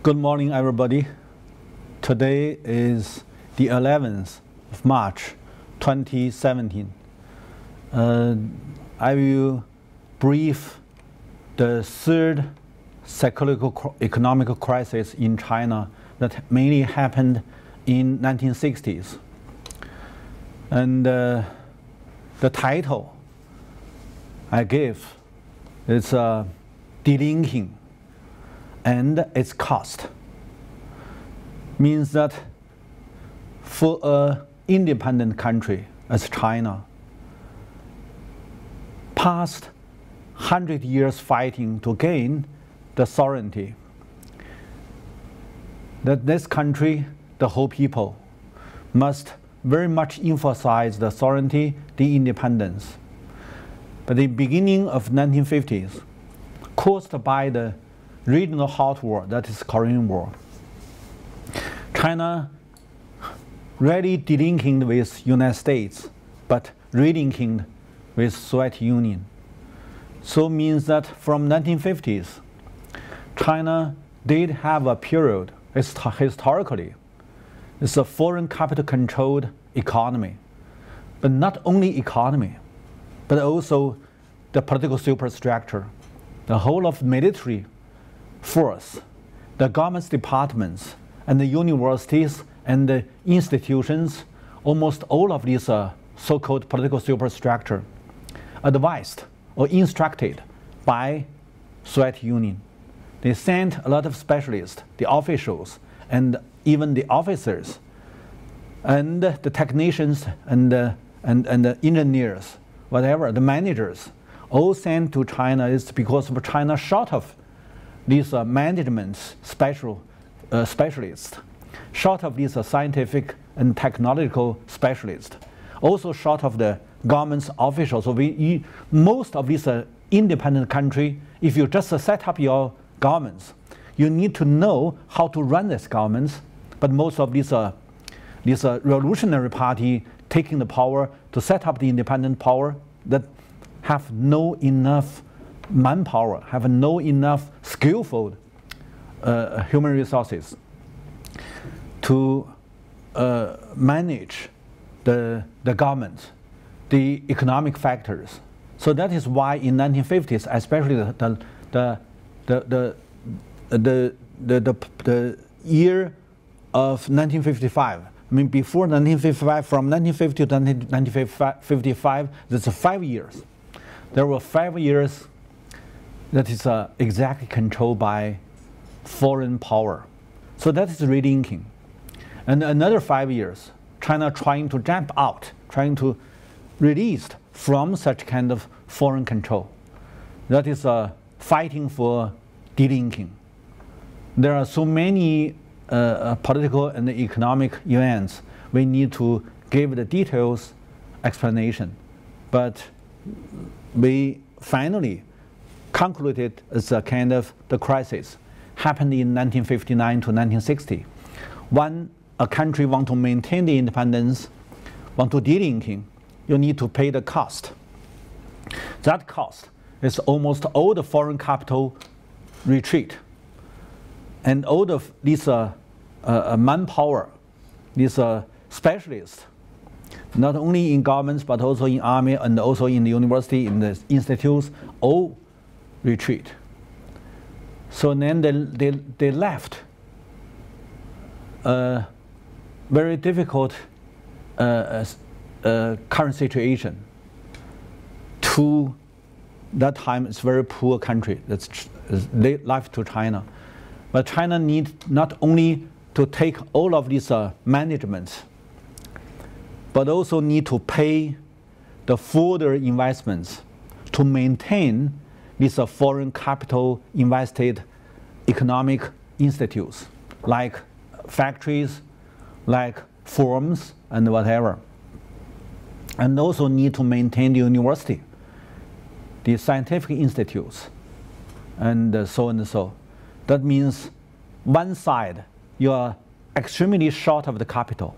Good morning, everybody. Today is the 11th of March, 2017. I will brief the third cyclical economic crisis in China that mainly happened in 1960s. And the title I gave is Delinking and its cost. Means that for an independent country as China, past 100 years fighting to gain the sovereignty, that this country, the whole people, must very much emphasize the sovereignty, the independence. But the beginning of 1950s, caused by the regional hot war, that is Korean War, China really delinking with United States, but relinking with Soviet Union. So means that from 1950s, China did have a period, historically, it's a foreign capital controlled economy. But not only economy, but also the political superstructure, the whole of military force, the government departments, and the universities and the institutions, almost all of these so-called political superstructure, advised or instructed by Soviet Union. They sent a lot of specialists, the officials, and even the officers, and the technicians, and the engineers, whatever, the managers, all sent to China is because of China short of these management specialists, short of these scientific and technological specialists, also short of the government's officials. So most of these independent country, if you just set up your governments, you need to know how to run these governments. But most of these revolutionary party taking the power to set up the independent power that have no enough manpower, have no enough skillful human resources to manage the government, the economic factors. So that is why in 1950s, especially the year of 1955. I mean, before 1955, from 1950 to 1955, that's 5 years. There were 5 years that is exactly controlled by foreign power. So that is relinking. And another 5 years, China trying to jump out, trying to release from such kind of foreign control. That is fighting for delinking. There are so many political and economic events. We need to give the details explanation. But we finally concluded as a kind of the crisis happened in 1959 to 1960. When a country want to maintain the independence, want to delinking, you need to pay the cost. That cost is almost all the foreign capital retreat, and all of these manpower, these specialists, not only in governments but also in army and also in the university, in the institutes, all retreat. So then they left a very difficult current situation. To that time, it's a very poor country that's left to China. But China needs not only to take all of these management, but also need to pay the further investments to maintain these foreign capital invested economic institutes, like factories, like firms, and whatever. And also need to maintain the university, the scientific institutes, and so and so. That means one side, you are extremely short of the capital.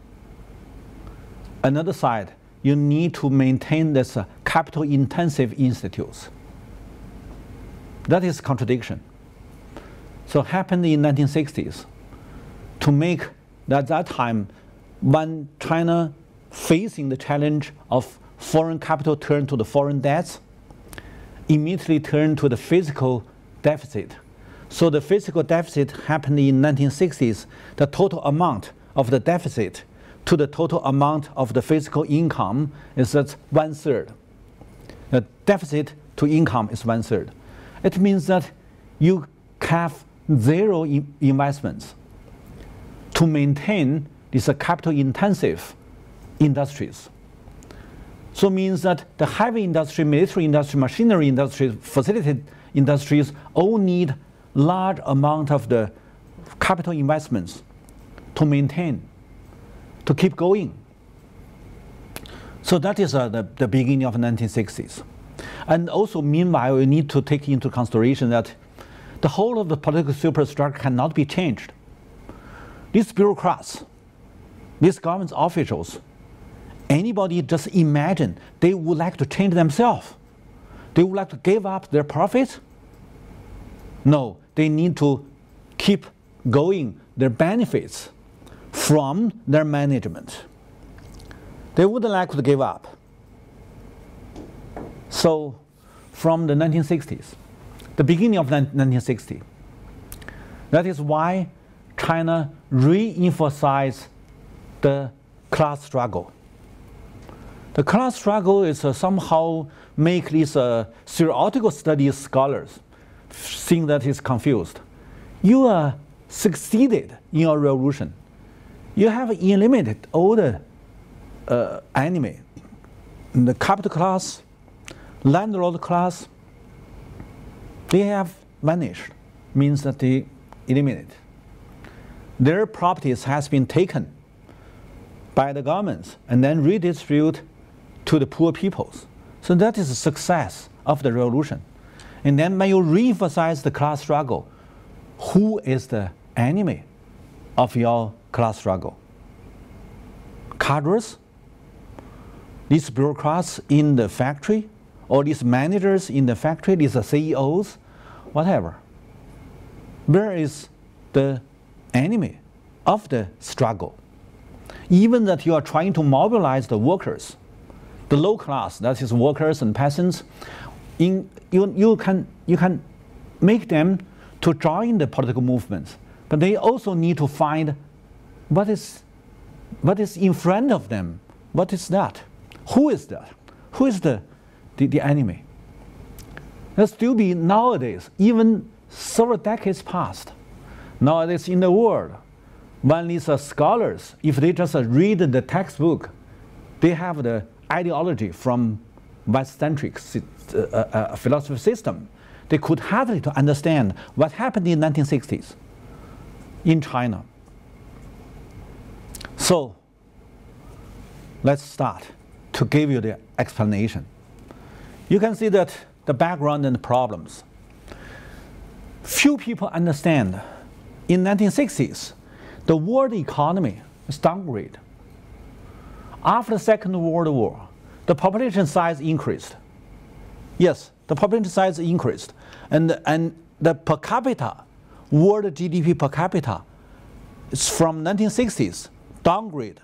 Another side, you need to maintain this capital-intensive institutes. That is contradiction. So happened in 1960s to make, at that time, when China facing the challenge of foreign capital turn to the foreign debts, immediately turned to the fiscal deficit. So the fiscal deficit happened in 1960s. The total amount of the deficit to the total amount of the fiscal income is at 1/3. The deficit to income is 1/3. It means that you have zero investments to maintain these capital-intensive industries. So it means that the heavy industry, military industry, machinery industry, facilitated industries all need large amount of the capital investments to maintain, to keep going. So that is the beginning of the 1960s. And also, meanwhile, we need to take into consideration that the whole of the political superstructure cannot be changed. These bureaucrats, these government officials, anybody just imagine they would like to change themselves? They would like to give up their profit? No, they need to keep going their benefits from their management. They wouldn't like to give up. So from the 1960s, the beginning of 1960, that is why China re-emphasized the class struggle. The class struggle is somehow make these theoretical studies scholars think that is confused. You succeeded in your revolution. You have eliminated all the enemy, the capital class, landlord class. They have vanished, means that they eliminated. Their properties has been taken by the governments and then redistributed to the poor peoples. So that is a success of the revolution. And then when you re-emphasize the class struggle, who is the enemy of your class struggle? Cadres? These bureaucrats in the factory? Or these managers in the factory, these CEOs? Whatever. Where is the enemy of the struggle? Even that you are trying to mobilize the workers, the low class, that is workers and peasants, you can make them to join the political movements, but they also need to find what is in front of them. What is that? Who is that? Who is the enemy? There still be nowadays, even several decades past, nowadays in the world, when these scholars, if they just read the textbook, they have the ideology from West-centric philosophy system. They could hardly to understand what happened in the 1960s in China. So let's start to give you the explanation. You can see that the background and the problems. Few people understand in 1960s, the world economy is downgraded. After the Second World War, the population size increased. Yes, the population size increased. And the per capita, world GDP per capita, is from 1960s, downgrade.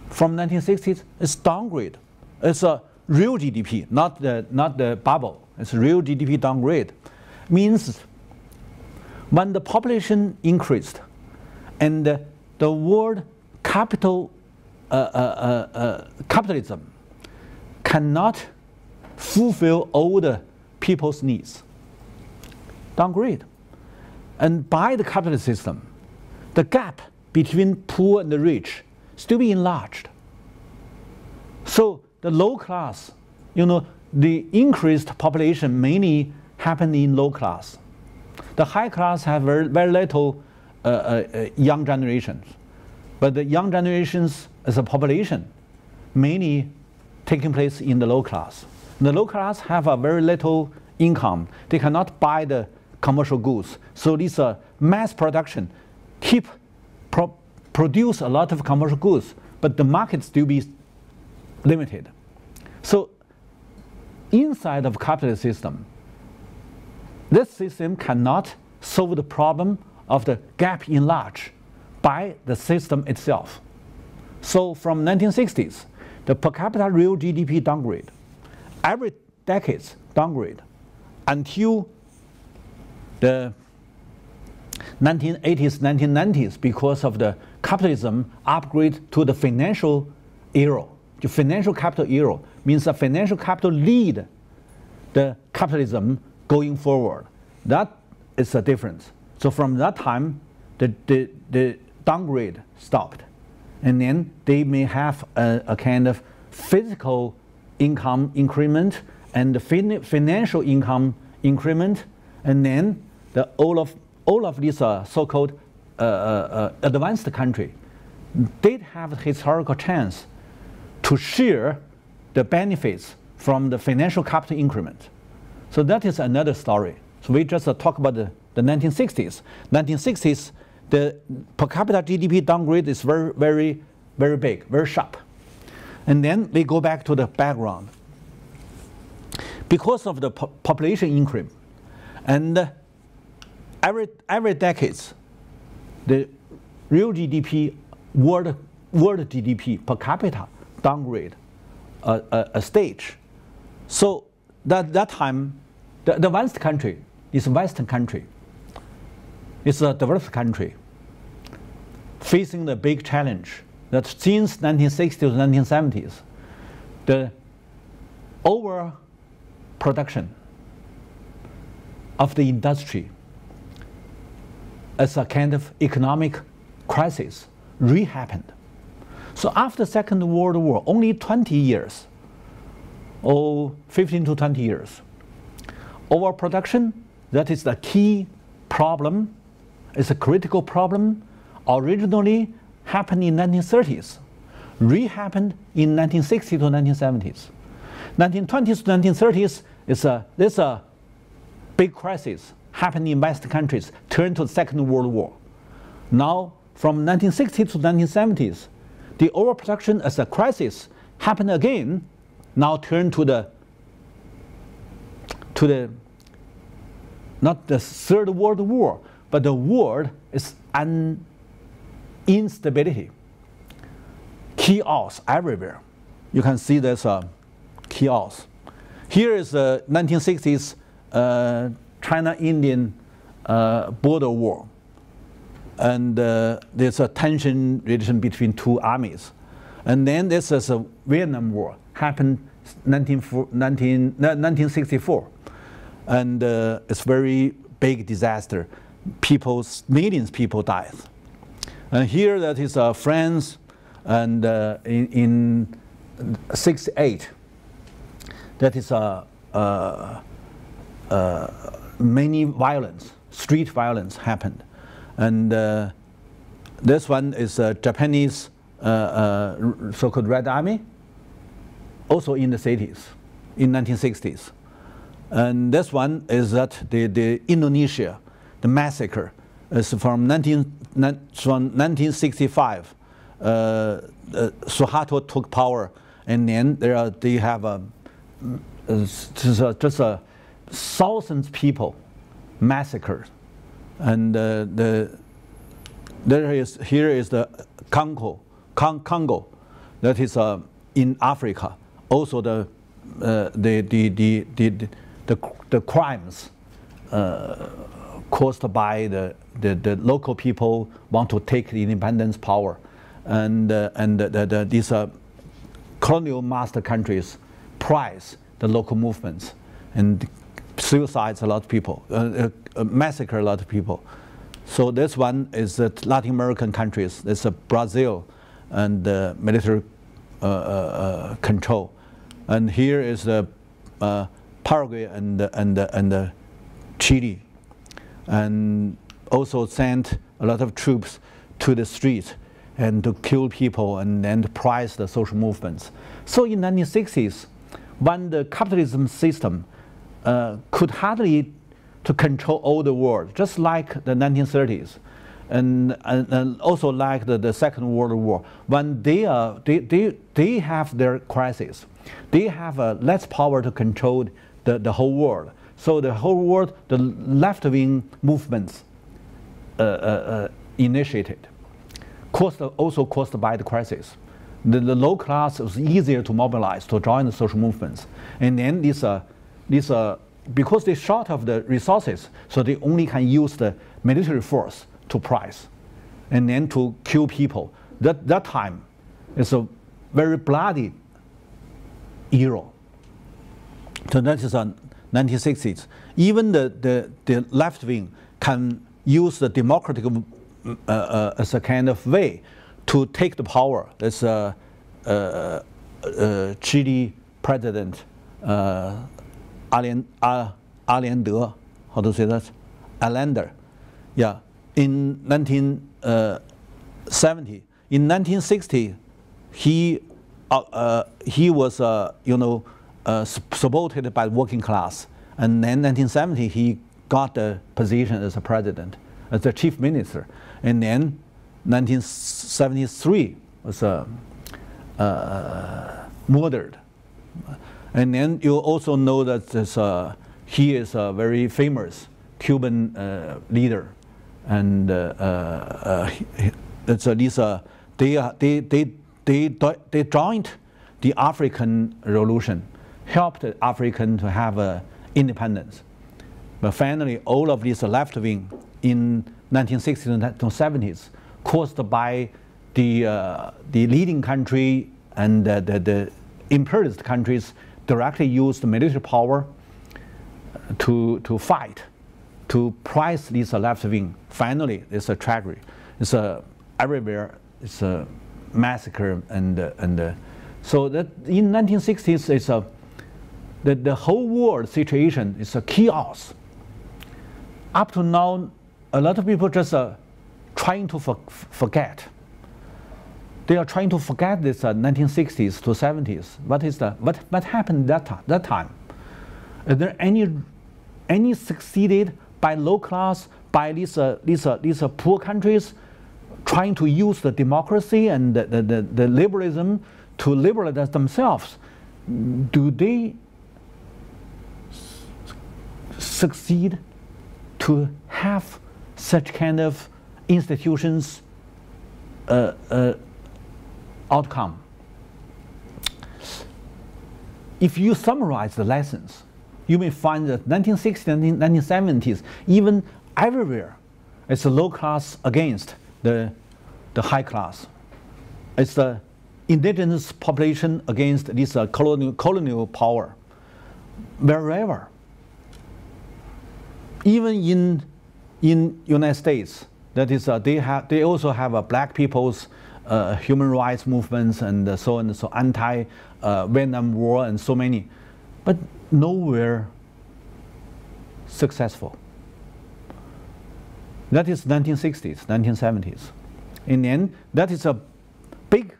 From 1960s, it's downgrade. It's a real GDP, not the bubble. It's real GDP downgrade. Means when the population increased and the world capitalism cannot fulfill all the people's needs. Downgrade. And by the capitalist system, the gap between poor and the rich still be enlarged. So the low class, the increased population mainly happened in low class. The high class have very little young generations. But the young generations as a population mainly taking place in the low class. The low class have a very little income. They cannot buy the commercial goods. So this mass production produce a lot of commercial goods, but the market still be limited. So inside of capitalist system, this system cannot solve the problem of the gap enlarged by the system itself. So from 1960s, the per capita real GDP downgrade, every decade downgrade, until the 1980s, 1990s, because of the capitalism upgrade to the financial era. The financial capital era means the financial capital lead the capitalism going forward. That is a difference. So from that time, the downgrade stopped. And then they may have a kind of physical income increment and the financial income increment, and then all of these so-called advanced country did have a historical chance to share the benefits from the financial capital increment. So that is another story. So we just talk about the 1960s. 1960s, the per capita GDP downgrade is very, very, very big, very sharp. And then we go back to the background. Because of the population increment, and every decade, the real GDP, world GDP per capita downgrade a stage. So that time, the advanced country is Western country. It's a developed country facing the big challenge that since 1960s to 1970s, the overproduction of the industry as a kind of economic crisis re-happened. So after the Second World War, only 20 years, or 15 to 20 years, overproduction, that is the key problem, is a critical problem, originally happened in 1930s, re-happened in 1960s to 1970s. 1920s to 1930s there's a big crisis happened in Western countries, turned to the Second World War. Now, from 1960s to 1970s, the overproduction as a crisis happened again, now turned to the not the Third World War, but the world is instability. Chaos everywhere. You can see there's a chaos. Here is the 1960s China-Indian border war. And there's a tension relation between two armies. And then this is a Vietnam War, happened 1964. And it's very big disaster. Millions of people died. And here that is France, and in 68, that is many violence, street violence happened. And this one is Japanese so-called Red Army, also in the cities in 1960s. And this one is that the Indonesia, the massacre, is from 1965. Suharto took power, and then they have just thousands of people massacred. And here is the Congo, that is in Africa. Also the crimes caused by the local people want to take the independence power, and these colonial master countries prize the local movements and suicides a lot of people, massacre a lot of people. So this one is that Latin American countries. It's Brazil and military control, and here is the Paraguay and Chile, and also sent a lot of troops to the streets and to kill people and then to prize the social movements. So in the 1960s, when the capitalism system could hardly to control all the world, just like the 1930s, and also like the Second World War, when they have their crisis, they have less power to control the whole world. So the whole world, the left-wing movements initiated, also caused by the crisis. The low class was easier to mobilize, to join the social movements. And then because they're short of the resources, so they only can use the military force to price and then to kill people. That time is a very bloody era. So that is the 1960s. Even the left wing can use the democratic as a kind of way to take the power. There's Chile president Allende, how to say that? Allende. Yeah, in 1970. In 1960, he was supported by the working class, and then 1970 he got the position as a president, as the chief minister, and then 1973 was murdered. And then you also know that he is a very famous Cuban leader, and it's they joined the African Revolution, helped African to have independence. But finally, all of this left wing in 1960s to 70s, caused by the leading country and the imperialist countries, directly used military power to fight, to price this left wing. Finally, it's a tragedy. It's everywhere. It's a massacre, and so that in 1960s, it's the whole world situation is a chaos. Up to now, a lot of people just trying to forget. They are trying to forget this 1960s to 70s. What happened that time? Is there any succeeded by low class, by these poor countries trying to use the democracy and the liberalism to liberalize themselves? Do they succeed to have such kind of institutions outcome? If you summarize the lessons, you may find that 1960s and 1970s, even everywhere, it's the low class against the high class. It's the indigenous population against this colonial power. Wherever, even in United States, that is, they also have black people's human rights movements and so on, so anti-Vietnam War and so many, but nowhere successful. That is 1960s, 1970s, and then that is a big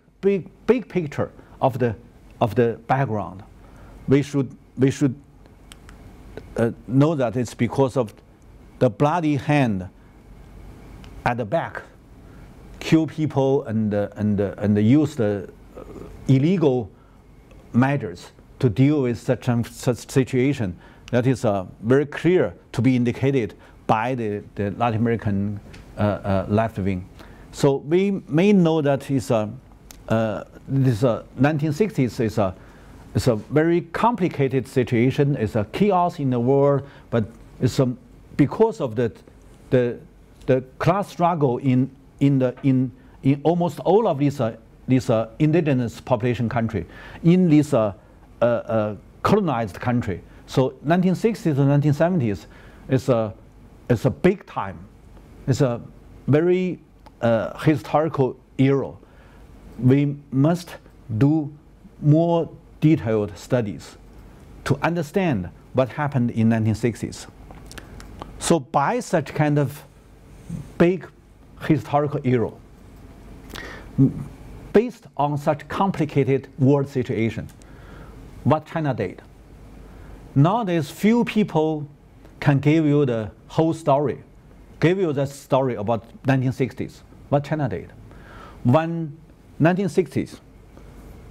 picture of the background. We should know that it's because of the bloody hand at the back, kill people and use the illegal measures to deal with such situation. That is very clear to be indicated by the Latin American left wing. So we may know that this 1960s is a very complicated situation. It's a chaos in the world, but it's because of the class struggle in almost all of these indigenous population country, in this colonized country. So 1960s to 1970s is a big time. It's a very historical era. We must do more detailed studies to understand what happened in 1960s. So by such kind of big historical era, based on such complicated world situation, what China did. Nowadays, few people can give you the whole story, give you the story about 1960s, what China did. When 1960s,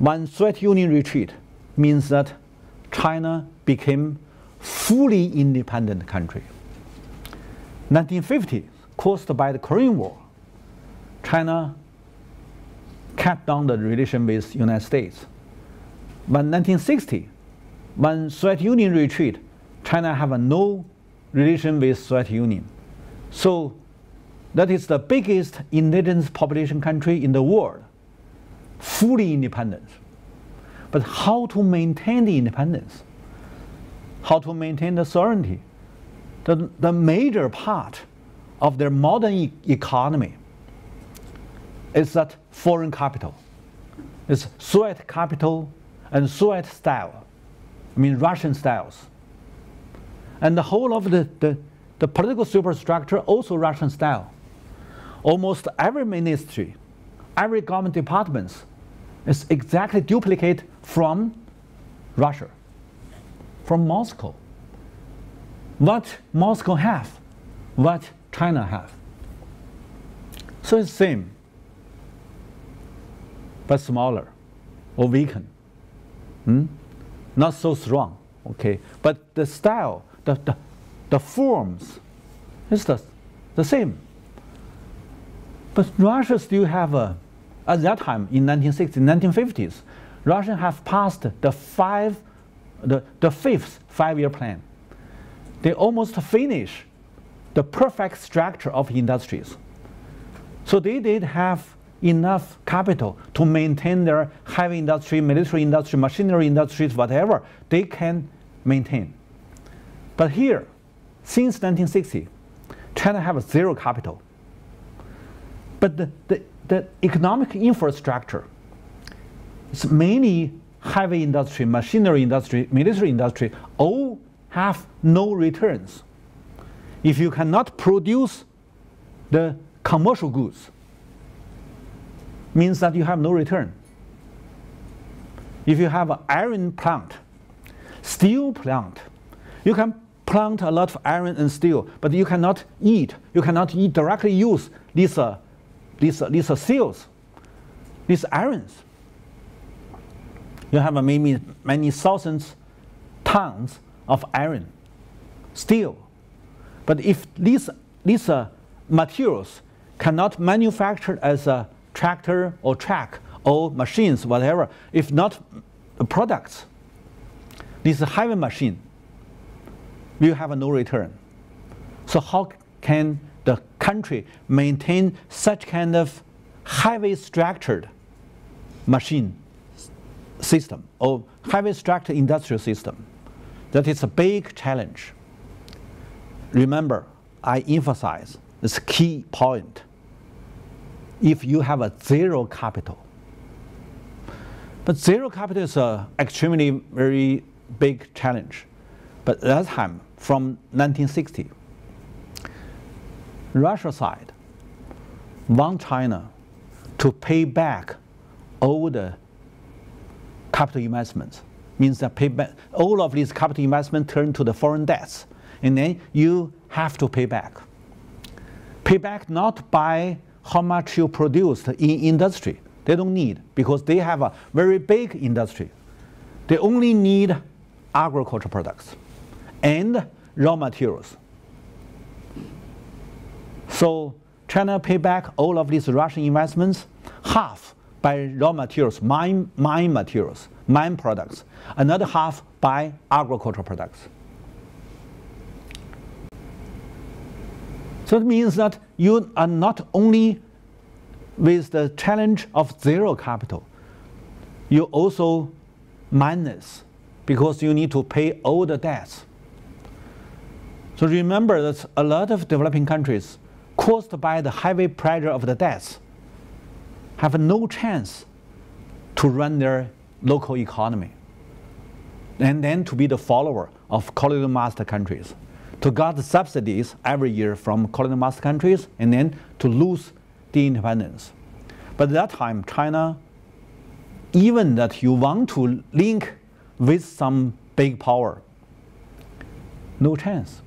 when Soviet Union retreat, means that China became fully independent country. 1950, caused by the Korean War, China kept down the relation with the United States. But 1960, when Soviet Union retreat, China have a no relation with Soviet Union. So that is the biggest indigenous population country in the world, fully independent. But how to maintain the independence? How to maintain the sovereignty? The major part of their modern economy is that foreign capital. It's Soviet capital and Soviet style, I mean Russian styles. And the whole of the political superstructure also Russian style. Almost every ministry, every government departments is exactly duplicate from Russia, from Moscow. What Moscow have, what China have. So it's the same, but smaller or weakened. Not so strong, okay? But the style, the forms is the same. But Russia still have at that time in 1960s, 1950s, Russia have passed the fifth five-year plan. They almost finish the perfect structure of industries. So they did have enough capital to maintain their heavy industry, military industry, machinery industries, whatever they can maintain. But here, since 1960, China have zero capital. But the economic infrastructure is mainly heavy industry, machinery industry, military industry, all have no returns. If you cannot produce the commercial goods, means that you have no return. If you have an iron plant, steel plant, you can plant a lot of iron and steel, but you cannot eat. You cannot directly use these steels, these irons. You have maybe many thousands tons of iron, steel. But if these materials cannot manufacture as a tractor or truck or machines, whatever, if not products, this heavy machine will have no return. So how can the country maintain such kind of heavy structured machine system or heavy structured industrial system? That is a big challenge. Remember, I emphasize this key point. If you have a zero capital, but zero capital is an extremely very big challenge. But at that time, from 1960, Russia side want China to pay back all the capital investments. Means that pay back all of these capital investments turn to the foreign debts, and then you have to pay back. Pay back not by how much you produced in industry. They don't need, because they have a very big industry. They only need agricultural products and raw materials. So China pay back all of these Russian investments, half by raw materials, mine materials, mine products, another half by agricultural products. So it means that you are not only with the challenge of zero capital, you also minus, because you need to pay all the debts. So remember that a lot of developing countries, caused by the heavy pressure of the debts, have no chance to run their local economy, and then to be the follower of colonial master countries, to get the subsidies every year from colonial master countries, and then to lose the independence. But at that time, China, even that you want to link with some big power, no chance.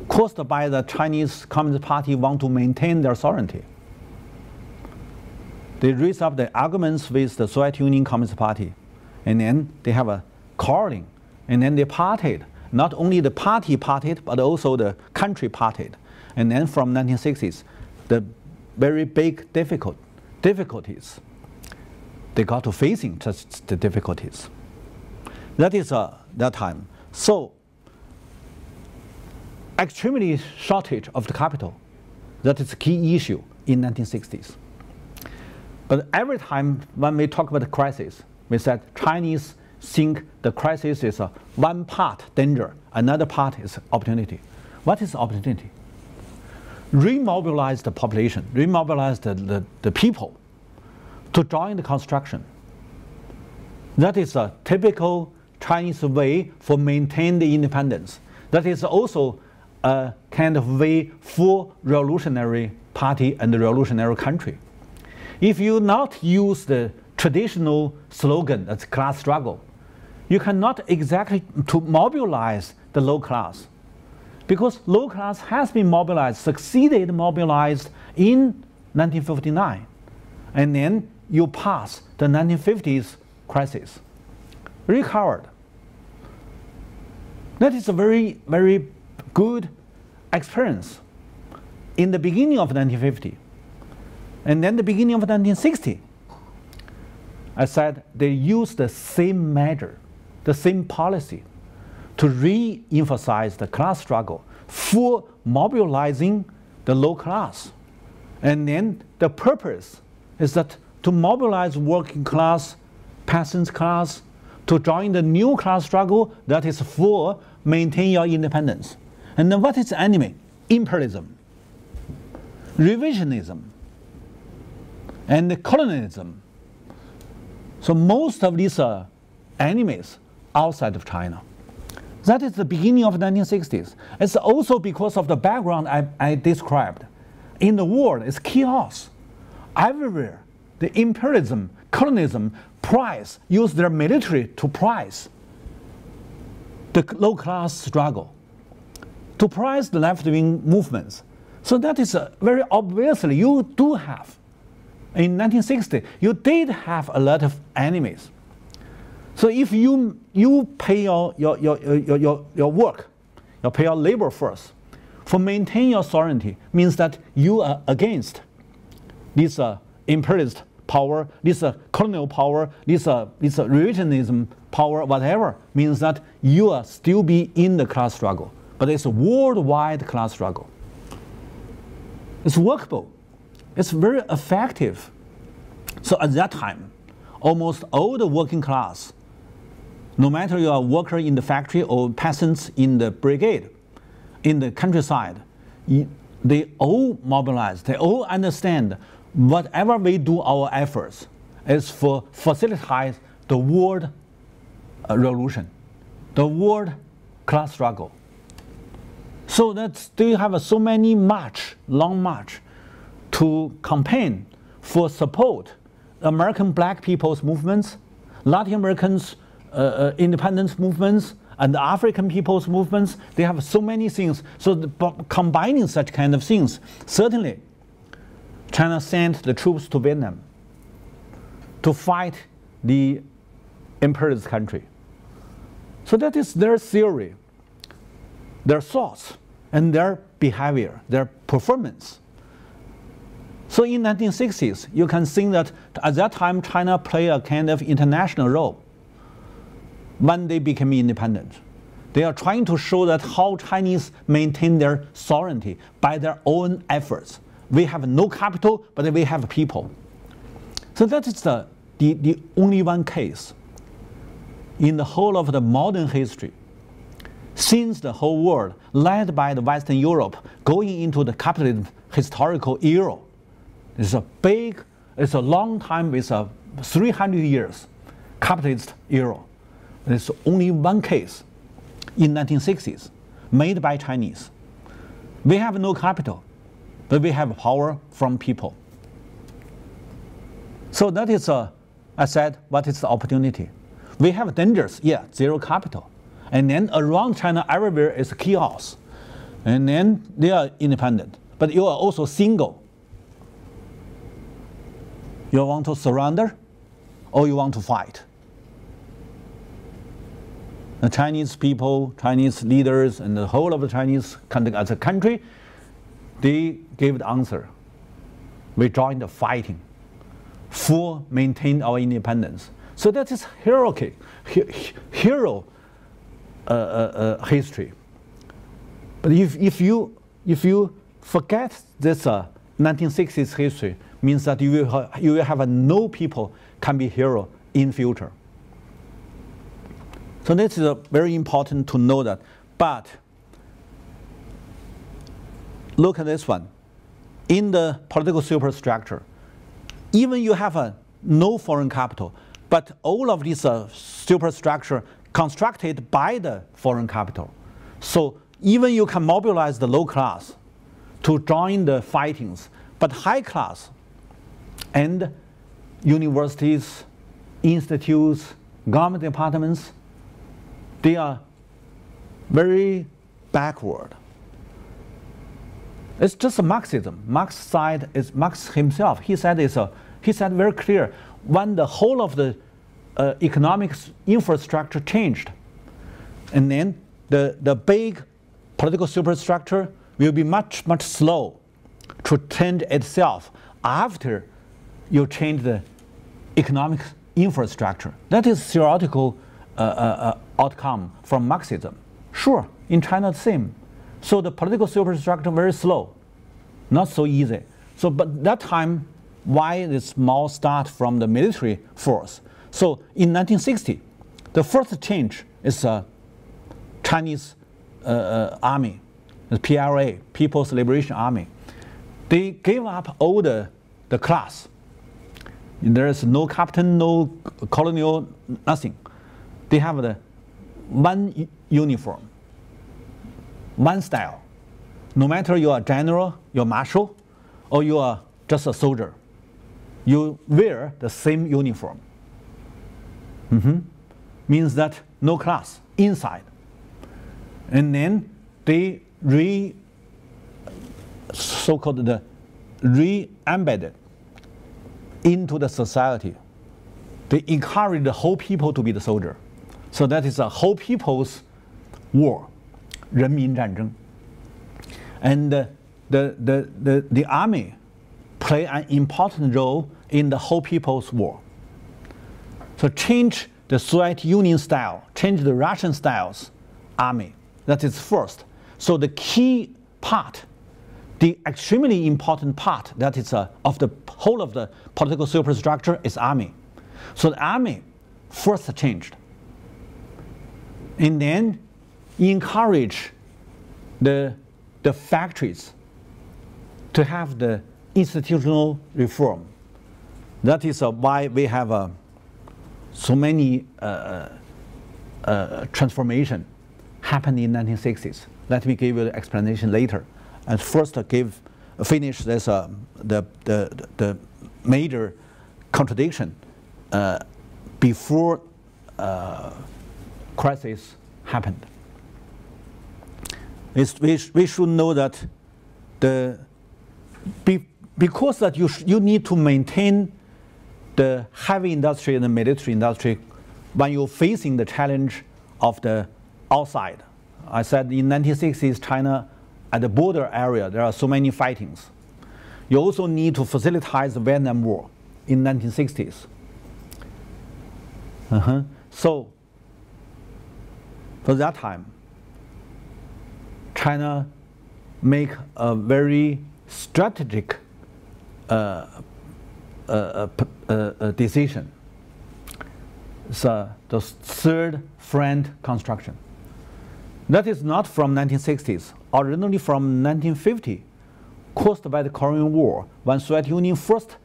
Caused by the Chinese Communist Party want to maintain their sovereignty. They raise up the arguments with the Soviet Union Communist Party, and then they have a quarreling And then they partied. Not only the party partied, but also the country partied. And then from 1960s, the very big difficulties, they got to facing just the difficulties. That is that time. So, extremely shortage of the capital. That is a key issue in 1960s. But every time when we talk about the crisis, we said Chinese think the crisis is one part danger, another part is opportunity. What is opportunity? Remobilize the population, remobilize the people to join the construction. That is a typical Chinese way for maintain the independence. That is also a kind of way for revolutionary party and the revolutionary country. If you not use the traditional slogan, that's class struggle, you cannot exactly to mobilize the low class. Because low class has been mobilized, succeeded mobilized in 1959. And then you pass the 1950s crisis, recovered. That is a very, very good experience in the beginning of 1950. And then the beginning of 1960, I said they used the same measure, the same policy to re-emphasize the class struggle for mobilizing the low class. And then the purpose is that to mobilize working class, peasants class, to join the new class struggle that is for maintain your independence. And then what is the enemy? Imperialism, revisionism, and the colonialism. So most of these enemies outside of China. That is the beginning of the 1960s. It's also because of the background I described. In the world, it's chaos. Everywhere, the imperialism, colonialism, use their military to price the low-class struggle, to price the left-wing movements. So that is very obviously, you do have, in 1960, you did have a lot of enemies. So if you pay your work, you pay your labor first, for maintain your sovereignty, means that you are against this imperialist power, this colonial power, this revisionism power, whatever, means that you are still be in the class struggle. But it's a worldwide class struggle. It's workable. It's very effective. So at that time, almost all the working class, no matter you are a worker in the factory or peasants in the brigade, in the countryside, they all mobilize, they all understand whatever we do our efforts is for facilitate the world revolution, the world class struggle. So that they have so many long march to campaign for support American black people's movements, Latin Americans independence movements, and the African people's movements. They have so many things. So combining such kind of things, certainly China sent the troops to Vietnam to fight the imperialist country. So that is their theory, their thoughts, and their behavior, their performance. So in 1960s, you can think that at that time China played a kind of international role. When they became independent, they are trying to show that how Chinese maintain their sovereignty by their own efforts. We have no capital, but we have people. So that is the only one case in the whole of the modern history, since the whole world, led by the Western Europe, going into the capitalist historical era. It's a long time with 300 years capitalist era. There's only one case in 1960s made by Chinese. We have no capital, but we have power from people. So that is, I said, what is the opportunity? We have dangers, yeah, zero capital. And then around China, everywhere is chaos. And then they are independent, but you are also single. You want to surrender or you want to fight? The Chinese people, Chinese leaders, and the whole of the Chinese as a country, they gave the answer. We joined the fighting for maintain our independence. So that is heroic, hero history. But if you forget this 1960s history, means that you will have no people can be hero in future. So this is very important to know that. But look at this one. In the political superstructure, even you have no foreign capital, but all of these superstructure constructed by the foreign capital. So even you can mobilize the low class to join the fightings, but high class and universities, institutes, government departments, they are very backward. It's just a Marxism. Marx side is Marx himself. He said very clear, when the whole of the economics infrastructure changed, and then the big political superstructure will be much slow to change itself after you change the economic infrastructure. That is theoretical outcome from Marxism. Sure, in China the same. So the political superstructure very slow, not so easy. So but that time, why this Mao start from the military force? So in 1960, the first change is Chinese army, the PLA, People's Liberation Army. They gave up all the class. There is no captain, no colonel, nothing. They have the one uniform, one style. No matter you are general, you're marshal, or you are just a soldier, you wear the same uniform. Means that no class inside. And then they so-called re-embedded into the society. They encourage the whole people to be the soldier. So that is a whole people's war, 人民战争. And the army play an important role in the whole people's war. So change the Soviet Union style, change the Russian style's army. That is first. So the key part, the extremely important part that is of the whole of the political superstructure is army. So the army first changed. And then encourage the factories to have the institutional reform. That is why we have so many transformation happened in 1960s. Let me give you the explanation later. And first finish this the major contradiction before crisis happened. We should know that because that you need to maintain the heavy industry and the military industry when you're facing the challenge of the outside. I said in 1960s, China, at the border area, there are so many fightings. You also need to facilitate the Vietnam War in 1960s. So, for that time, China make a very strategic decision. So the third front construction. That is not from 1960s, originally from 1950, caused by the Korean War, when Soviet Union first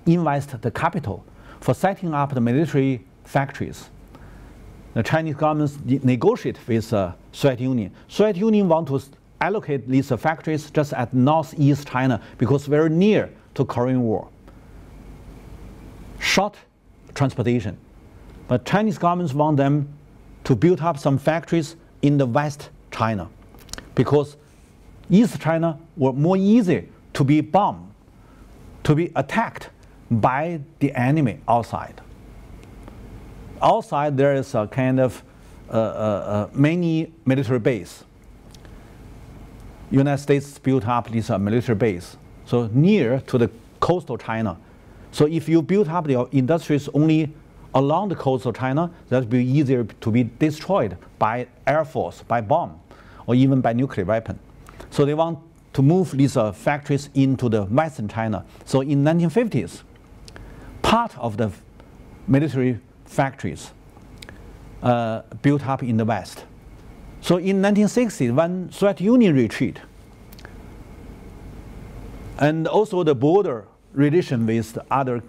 invested the capital for setting up the military factories. The Chinese government negotiate with Soviet Union. Soviet Union want to allocate these factories just at northeast China because very near to Korean War. Short transportation. But Chinese governments want them to build up some factories in the West China because East China were more easy to be bombed, to be attacked by the enemy outside. Outside there is a kind of many military bases. United States built up this military base, so near to the coastal China. So if you build up your industries only along the coast of China, that will be easier to be destroyed by air force, by bomb, or even by nuclear weapon. So they want to move these factories into the Western China. So in 1950s, part of the military factories built up in the West. So in 1960s, when Soviet Union retreat, and also the border relation with the other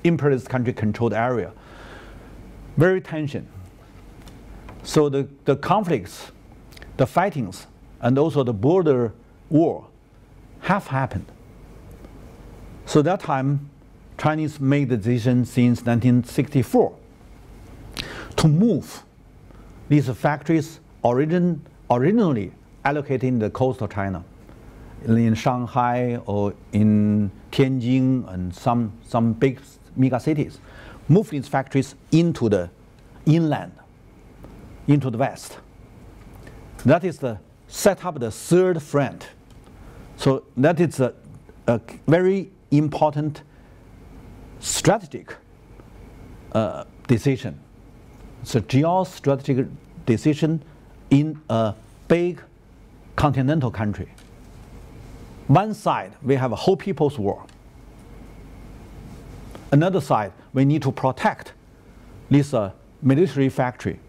imperialist country controlled area, very tension. So the conflicts, the fightings, and also the border war have happened. So that time, Chinese made the decision since 1964 to move these factories originally allocated in the coast of China, in Shanghai or in Tianjin and some big mega cities, move these factories into the inland, into the west. That is the set up the third front. So that is a very important strategic decision. It's a geostrategic decision in a big continental country. One side, we have a whole people's war. Another side, we need to protect this military factory,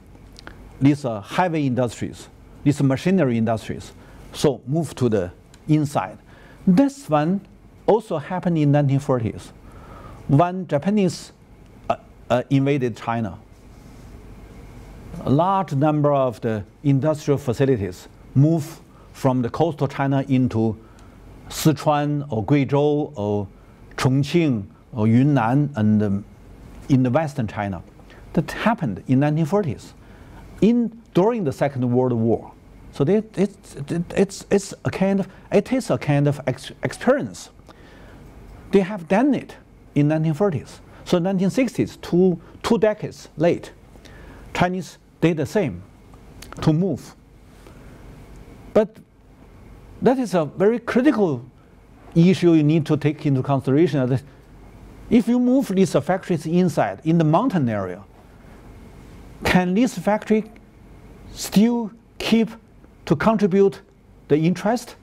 these heavy industries, these machinery industries. So move to the inside. This one also happened in 1940s, when Japanese invaded China. A large number of the industrial facilities moved from the coastal China into Sichuan or Guizhou or Chongqing or Yunnan and in the western China. That happened in 1940s, during the Second World War. So it is a kind of experience. They have done it in 1940s. So 1960s, two decades late, Chinese did the same to move. But that is a very critical issue you need to take into consideration. That if you move these factories inside, in the mountain area, can this factory still keep to contribute the interest?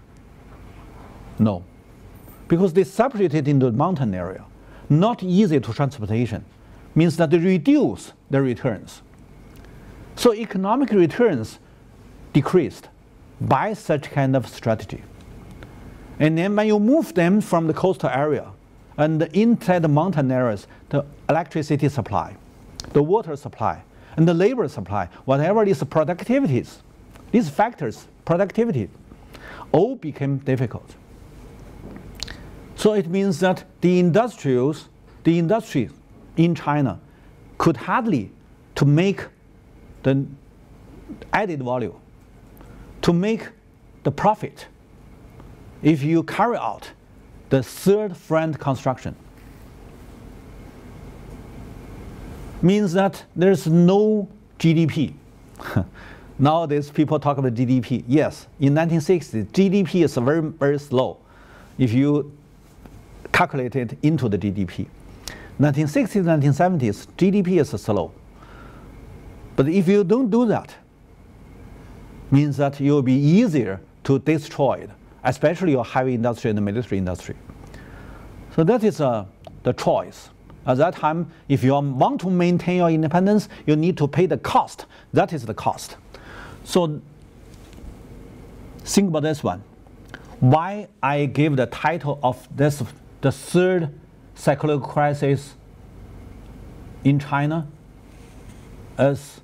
No, because they separated into the mountain area. Not easy to transportation, means that they reduce the returns. So economic returns decreased by such kind of strategy. And then when you move them from the coastal area and inside the mountain areas, the electricity supply, the water supply, and the labor supply, whatever these productivities, these factors, productivity, all became difficult. So it means that the industry in China could hardly to make the added value, to make the profit if you carry out the third front construction. Means that there's no GDP. Nowadays people talk about GDP. Yes, in 1960s, GDP is very, very slow if you calculate it into the GDP. 1960s, 1970s, GDP is slow. But if you don't do that, means that it will be easier to destroy it, especially your heavy industry and the military industry. So that is the choice. At that time, if you want to maintain your independence, you need to pay the cost. That is the cost. So think about this one. Why I gave the title of this, the third cyclical crisis in China, as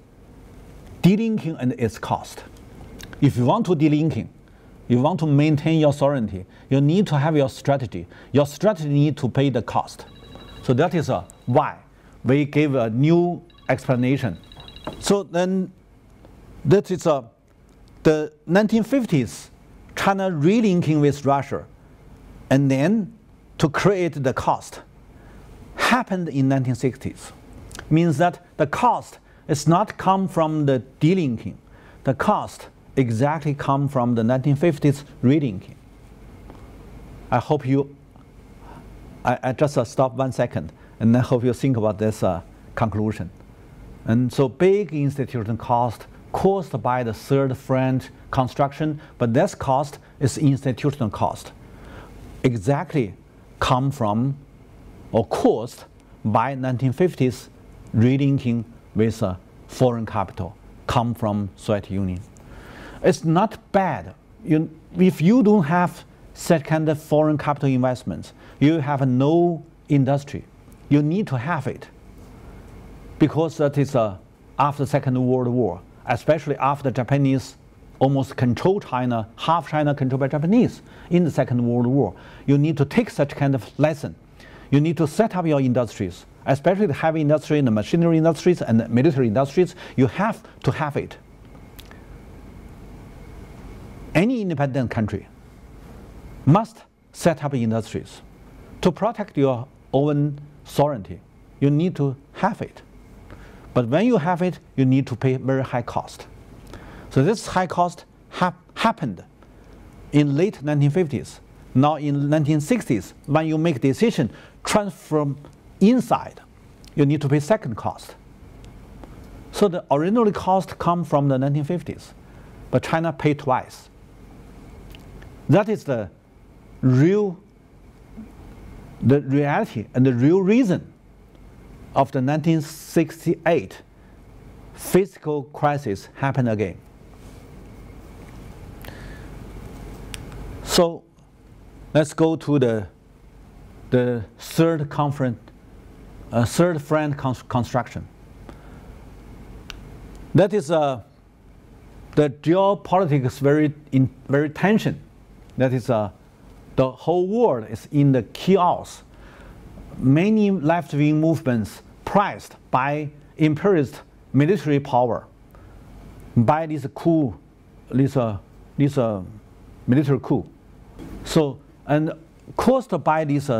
delinking and its cost. If you want to delinking, you want to maintain your sovereignty, you need to have your strategy. Your strategy needs to pay the cost. So that is why we gave a new explanation. So then that is the 1950s, China relinking with Russia, and then to create the cost happened in 1960s. means that the cost is not come from the delinking. The cost exactly come from the 1950s relinking. I hope you, I just stop 1 second, and I hope you think about this conclusion. And so big institutional cost caused by the third friend construction, but this cost is institutional cost. Exactly come from or caused by 1950s relinking with foreign capital, come from Soviet Union. It's not bad. If you don't have such kind of foreign capital investments, you have no industry. You need to have it, because that is after Second World War, especially after Japanese almost control China, half China controlled by Japanese in the Second World War. You need to take such kind of lesson. You need to set up your industries, especially the heavy industry and the machinery industries and the military industries. You have to have it. Any independent country must set up industries to protect your own sovereignty. You need to have it. But when you have it, you need to pay very high cost. So this high cost happened in late 1950s. Now in 1960s, when you make decision transfer inside, you need to pay second cost. So the original cost come from the 1950s, but China paid twice. That is the reality and the real reason of the 1968 fiscal crisis happened again. So let's go to the third friend construction. That is the geopolitics very tension. That is the whole world is in the chaos. Many left-wing movements pressed by imperialist military power, by this coup, this military coup. So, and caused by these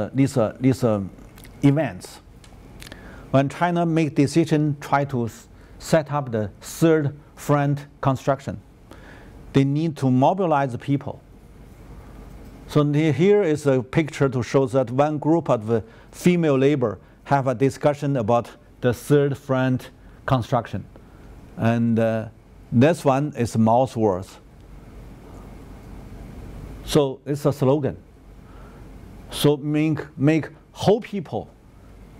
events, when China make decision try to set up the third friend construction, they need to mobilize the people. So here is a picture to show that one group of the female labor have a discussion about the third friend construction. And this one is Mao's words. So it's a slogan. So make whole people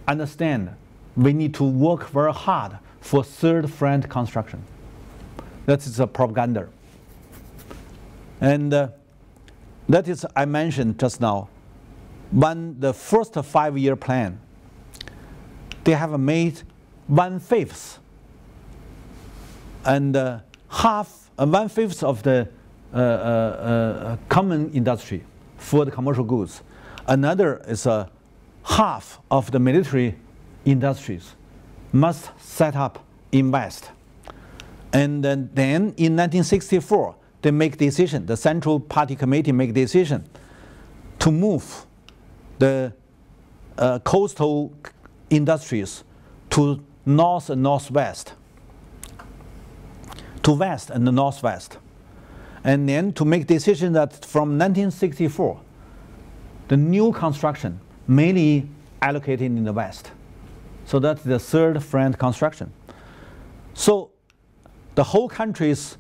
understand we need to work very hard for third friend construction. That is a propaganda. And that is, I mentioned just now, when the first 5-year plan, they have made 1/5 and 1/5 of the common industry for the commercial goods. Another is half of the military industries must set up, invest. And then in 1964, they make decision, the Central Party Committee make decision to move the coastal industries to north and northwest, to west and the northwest. And then to make decision that from 1964, the new construction mainly allocated in the west. So that's the third friend construction. So the whole country's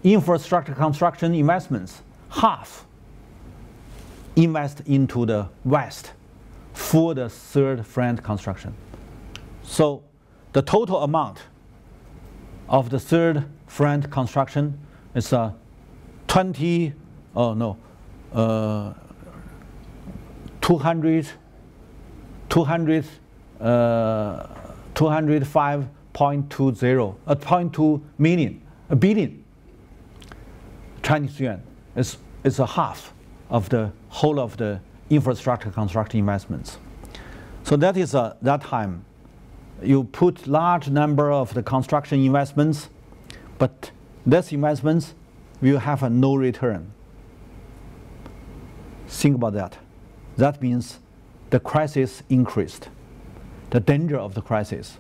infrastructure construction investments, half invest into the west for the third friend construction. So the total amount of the third friend construction is 205.20 billion Chinese yuan. It's a half of the whole of the infrastructure construction investments. So that is that time you put large number of the construction investments, but these investments will have a no return. Think about that. That means the crisis increased, the danger of the crisis.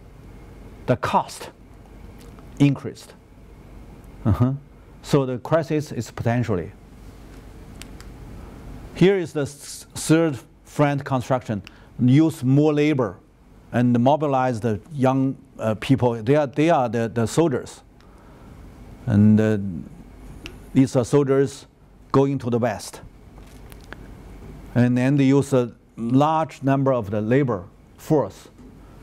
the cost increased. So the crisis is potentially. Here is the third front construction. Use more labor and mobilize the young people. They are the soldiers. And these are soldiers going to the West. And then they use a large number of the labor force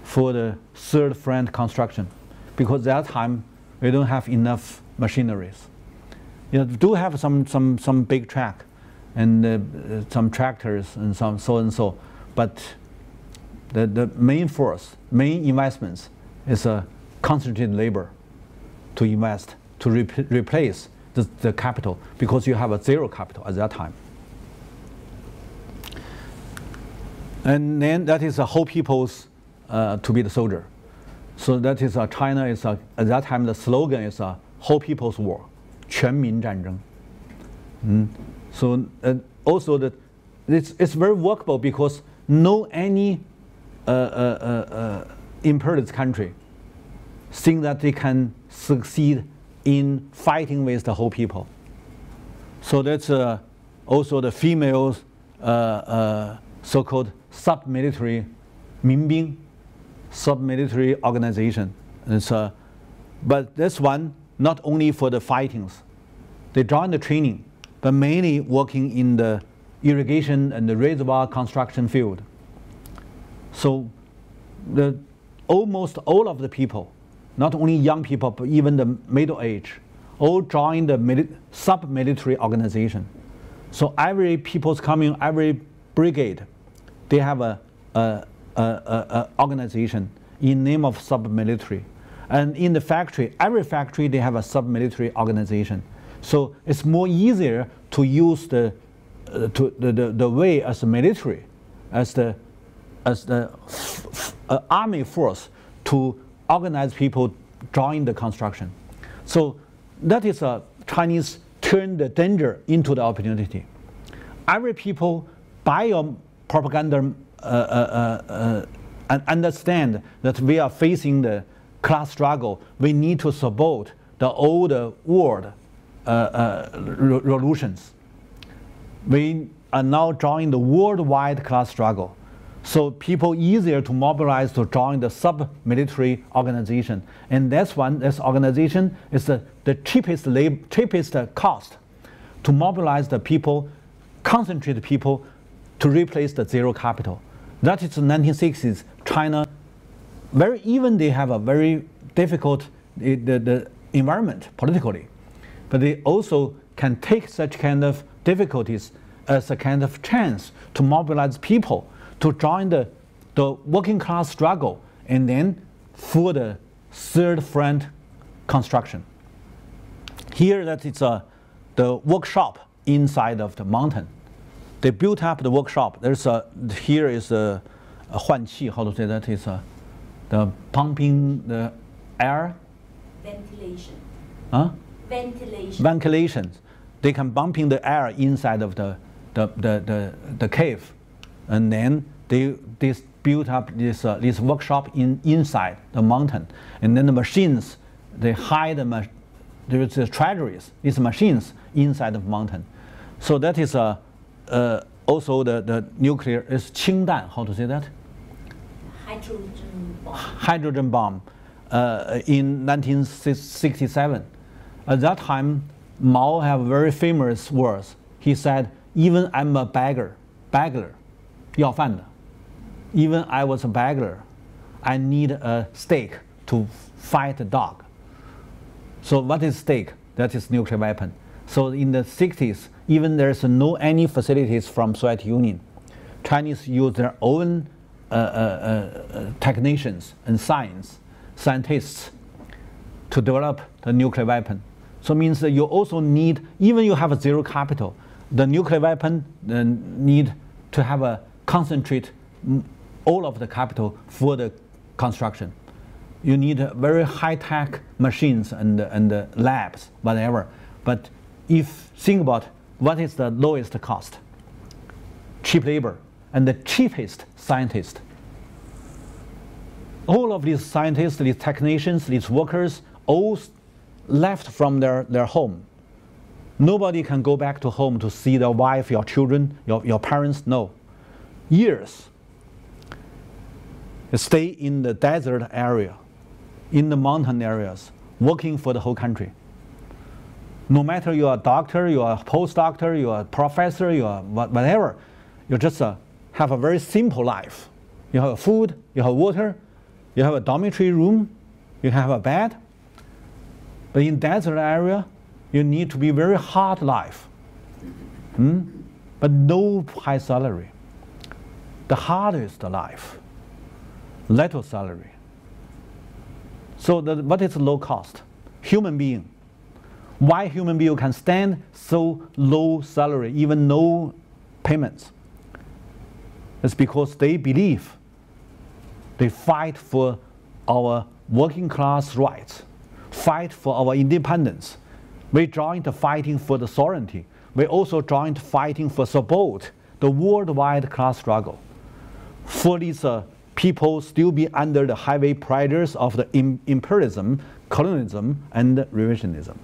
for the third front construction, because at that time we don't have enough machineries. You know, do have some big track and some tractors and so, but the main force, main investments is a concentrated labor to invest to replace the capital, because you have a zero capital at that time. And then that is a whole people's to be the soldier. So that is China is at that time the slogan is a whole people's war, 全民战争. So also that it's very workable, because no any imperialist country think that they can succeed in fighting with the whole people. So that's also the females so-called sub-military 民兵 sub-military organization. But this one not only for the fightings. They join the training, but mainly working in the irrigation and the reservoir construction field. So almost all of the people, not only young people, but even the middle age, all join the sub-military organization. So every people's coming, every brigade, they have a organization in name of sub-military. And in the factory, every factory, they have a sub-military organization. So it's more easier to use the way as a military, as the army force to organize people join the construction. So that is a Chinese turn the danger into the opportunity. Every people by your propaganda and understand that we are facing the class struggle. We need to support the old world revolutions. We are now joining the worldwide class struggle. So people easier to mobilize to join the sub-military organization. And this organization is the cheapest cost to mobilize the people, concentrate the people to replace the zero capital. That is the 1960s China. They have a very difficult the environment politically, but they also can take such kind of difficulties as a kind of chance to mobilize people to join the working class struggle, and then for the third front construction. Here that is the workshop inside of the mountain. They built up the workshop. Here is a 换气, how to say that is the pumping the air. Ventilation. Huh? Ventilation. Ventilation. They can pumping the air inside of the cave, and then they built up this workshop inside the mountain, and then the machines they hide there's the treasuries. These machines inside the mountain. So that is also the nuclear is 氢弹, how to say that? Hydrogen bomb. Hydrogen bomb in 1967. At that time, Mao have very famous words. He said, even I'm a beggar, 要饭的. Even I was a beggar, I need a stake to fight a dog. So what is stake? That is nuclear weapon. So in the 60s, even there's no any facilities from Soviet Union. Chinese use their own technicians and scientists to develop the nuclear weapon. So it means that you also need, even you have a zero capital, the nuclear weapon need to have a concentrate all of the capital for the construction. You need very high-tech machines and labs, whatever. But if think about what is the lowest cost, cheap labor and the cheapest scientist. all of these scientists, these technicians, these workers, all left from their home. Nobody can go back to home to see their wife, your children, your parents, no. Years. They stay in the desert area, in the mountain areas, working for the whole country. No matter you're a doctor, you're a postdoctor, you're a professor, you're whatever, you just have a very simple life. You have food, you have water, you have a dormitory room, you have a bed. But in desert area, you need to be very hard life. But no high salary. The hardest life, little salary. So what is low cost? Human being. Why human being can stand so low salary, even no payments? It's because they believe, they fight for our working class rights, fight for our independence. We joined fighting for the sovereignty. We also joined fighting for support the worldwide class struggle. For these people still be under the heavy pressures of the imperialism, colonialism, and revisionism.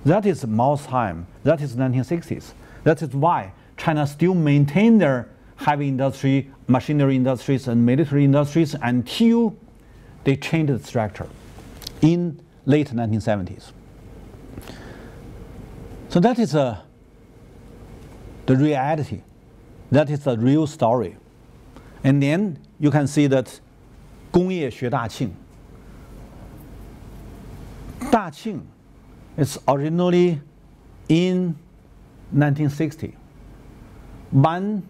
That is Mao's time. That is 1960s. That is why China still maintain their heavy industry, machinery industries, and military industries until they changed the structure in late 1970s. So that is the reality. That is the real story. And then you can see that 工业学大庆. 大庆 is originally in 1960. When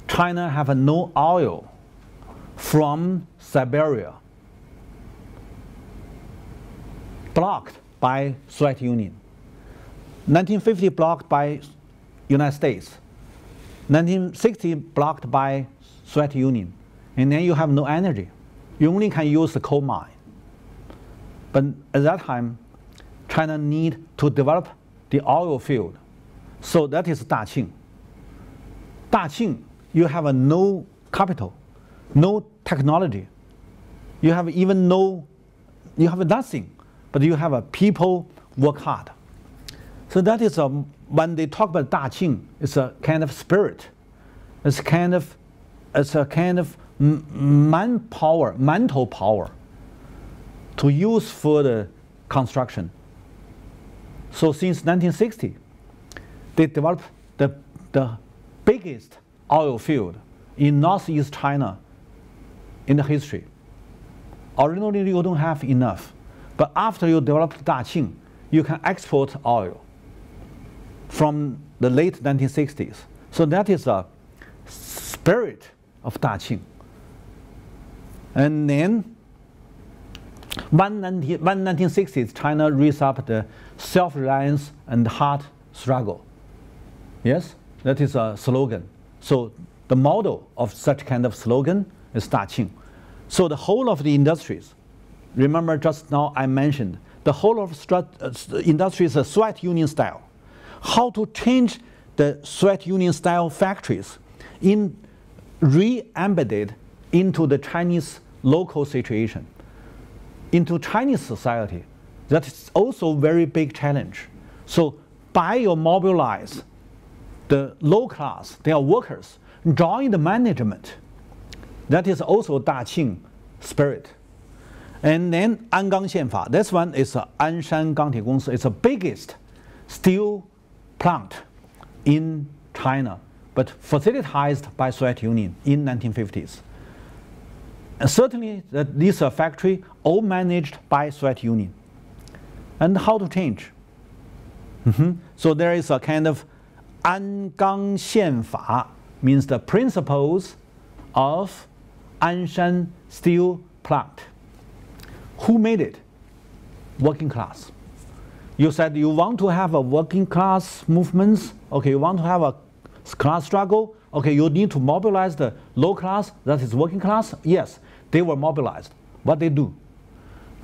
China have no oil from Siberia, blocked by Soviet Union. 1950 blocked by United States. 1960 blocked by Soviet Union. And then you have no energy. You only can use the coal mine. But at that time, China need to develop the oil field. So that is Daqing. Daqing, you have no capital, no technology. You have even you have nothing, but you have a people work hard. So that is when they talk about Daqing, it's a kind of spirit. It's a kind of manpower, mental power to use for the construction. So since 1960, they developed the biggest oil field in northeast China in the history. Originally, you don't have enough. But after you develop Daqing, you can export oil from the late 1960s. So that is a spirit of Daqing. And then, when 1960s, China raised up the self-reliance and hard struggle. Yes, that is a slogan. So the model of such kind of slogan is Daqing. So the whole of the industries, remember just now I mentioned, the whole of industry is a Soviet Union style. How to change the Soviet Union style factories in re-embedded into the Chinese local situation, into Chinese society. That is also a very big challenge. So by you mobilize the low class, their workers, join the management. That is also Daqing spirit. And then Angang Xianfa, this one is Anshan Gangtie Gongsi. It's the biggest steel plant in China, but facilitated by Soviet Union in 1950s. And certainly these are factories all managed by Soviet Union. And how to change? So there is a kind of Angang Xianfa, means the principles of Anshan steel plant. Who made it? Working class. You said you want to have a working class movements. Okay, you want to have a class struggle. Okay, you need to mobilize the low class, that is working class. Yes, they were mobilized. What they do?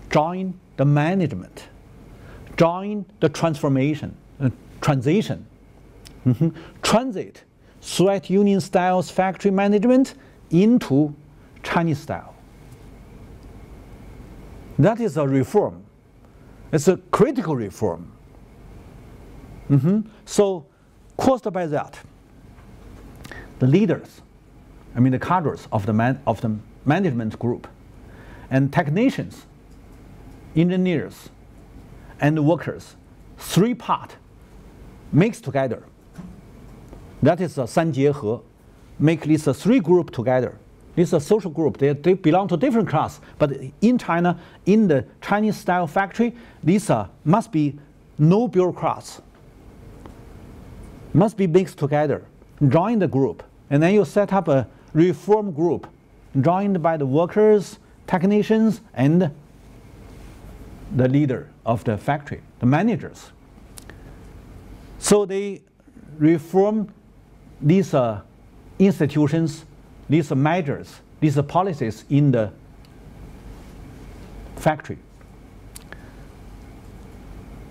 Join the management. Join the transformation, transition. Transit Soviet Union style's factory management into Chinese style. That is a reform. It's a critical reform. So, caused by that, the leaders, I mean the cadres of the management group, and technicians, engineers, and workers, three part mixed together. That is a 三结合, make these three group together. This is a social group. They belong to different class, but in China, in the Chinese style factory, these must be no bureaucrats. Must be mixed together, join the group, and then you set up a reform group, joined by the workers, technicians, and the leader of the factory, the managers. So they reform these institutions, these measures, these policies in the factory.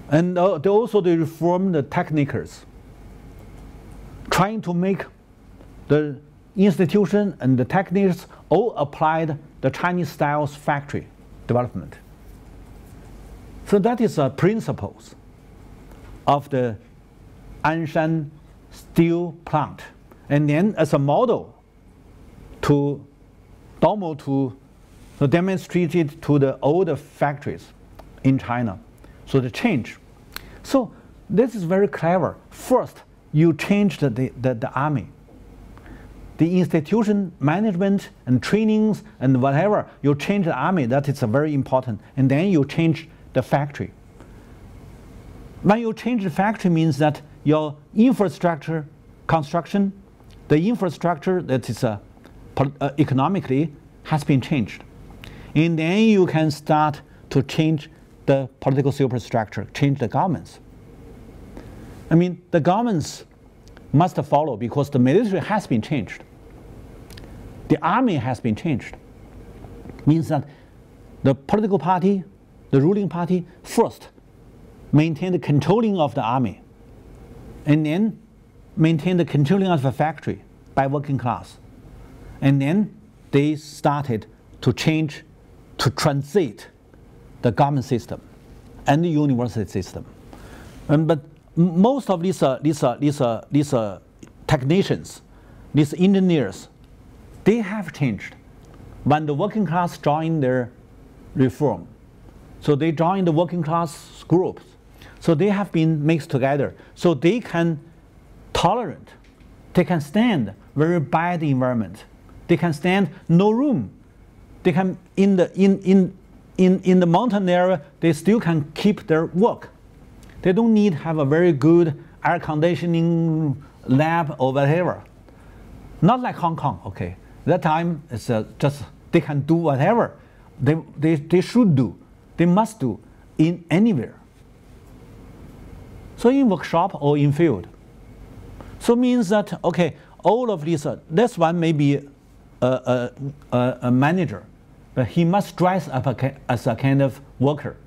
And they reform the technikers, trying to make the institution and the techniques all applied the Chinese styles factory development. So that is principles of the Anshan steel plant. And then as a model to demonstrate it to the older factories in China. So the change. So this is very clever. First, you change the army. The institution management and trainings and whatever, you change the army, that is very important. And then you change the factory. When you change the factory means that your infrastructure construction, the infrastructure that is economically has been changed. And then you can start to change the political superstructure, change the governments. I mean, the governments must follow because the military has been changed. The army has been changed. Means that the political party, the ruling party, first maintain the controlling of the army, and then maintain the controlling of the factory by working class. And then they started to change, to transit the government system and the university system. But most of these technicians, these engineers, they have changed when the working class joined their reform. So they joined the working class groups. So they have been mixed together. So they can tolerate, they can stand very bad environment. They can stand no room. They can in the mountain area, they still can keep their work. They don't need to have a very good air conditioning lab or whatever. Not like Hong Kong, okay. That time it's just they can do whatever they should do, they must do in anywhere. So in workshop or in field. So means that okay, all of these. This one may be a manager, but he must dress up as a kind of worker,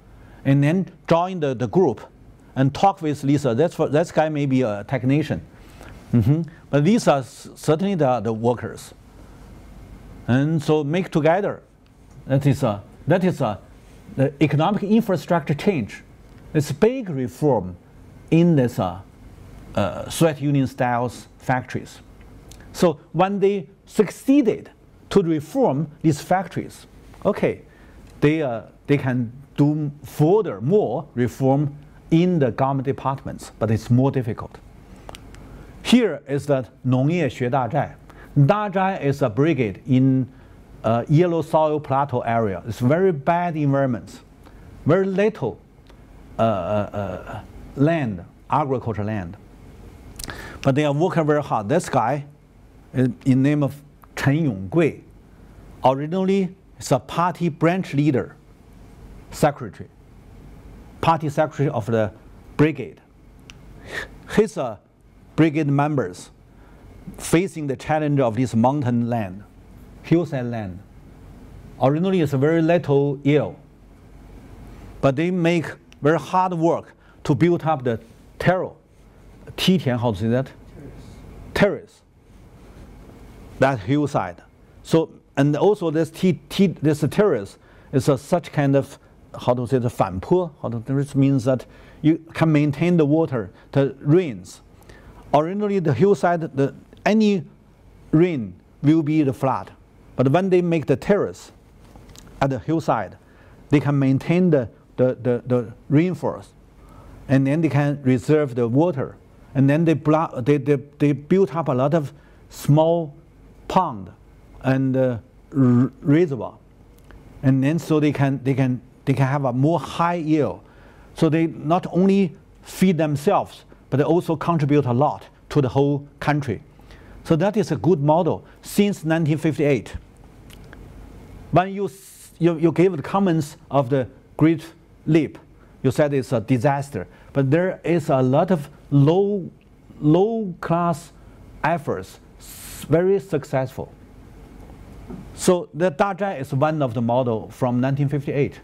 and then join the group and talk with Lisa. That guy may be a technician, but these are certainly the workers. And so make together. That is the economic infrastructure change. It's a big reform in this Soviet Union styles factories. So when they succeeded to reform these factories, okay, they can do further more reform in the government departments, but it's more difficult. Here is the 农业学大寨. Dazhai is a brigade in yellow soil plateau area. It's very bad environments, very little land, agricultural land. But they are working very hard. This guy, in name of Chen Yonggui, originally is a party branch leader, secretary, party secretary of the brigade. His brigade members facing the challenge of this mountain land, hillside land. Originally it's very little yield, but they make very hard work to build up the terrace. Titian, how to say that? Terrace. That hillside. So, and also this terrace is such kind of how to say the 反坡, this means that you can maintain the water, the rains. Originally the hillside, any rain will be the flood. But when they make the terrace at the hillside, they can maintain the rainfalls, and then they can reserve the water. And then they built up a lot of small pond and reservoir, and then so they can have a more high yield. So they not only feed themselves, but they also contribute a lot to the whole country. So that is a good model since 1958. When you gave the comments of the Great Leap, you said it's a disaster, but there is a lot of low class efforts, very successful. So the Dazhai is one of the model from 1958.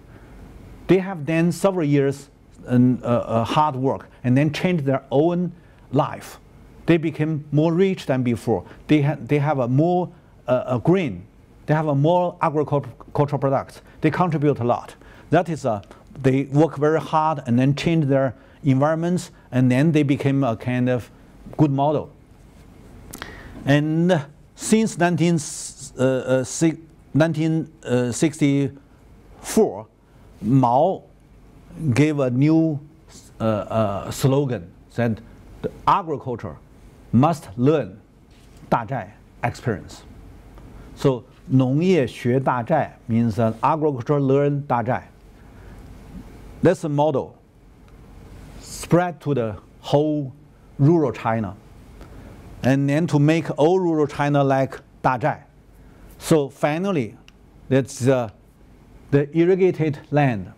They have done several years hard work and then changed their own life. They became more rich than before. They have a more green. They have a more agricultural products. They contribute a lot. That is they work very hard and then change their environments, and then they became a kind of good model. And since 1964, Mao gave a new slogan, said the agriculture must learn 大寨 experience. So 农业学大寨 means that agriculture learn 大寨. That's a model spread to the whole rural China, and then to make all rural China like 大寨. So finally, that's the irrigated land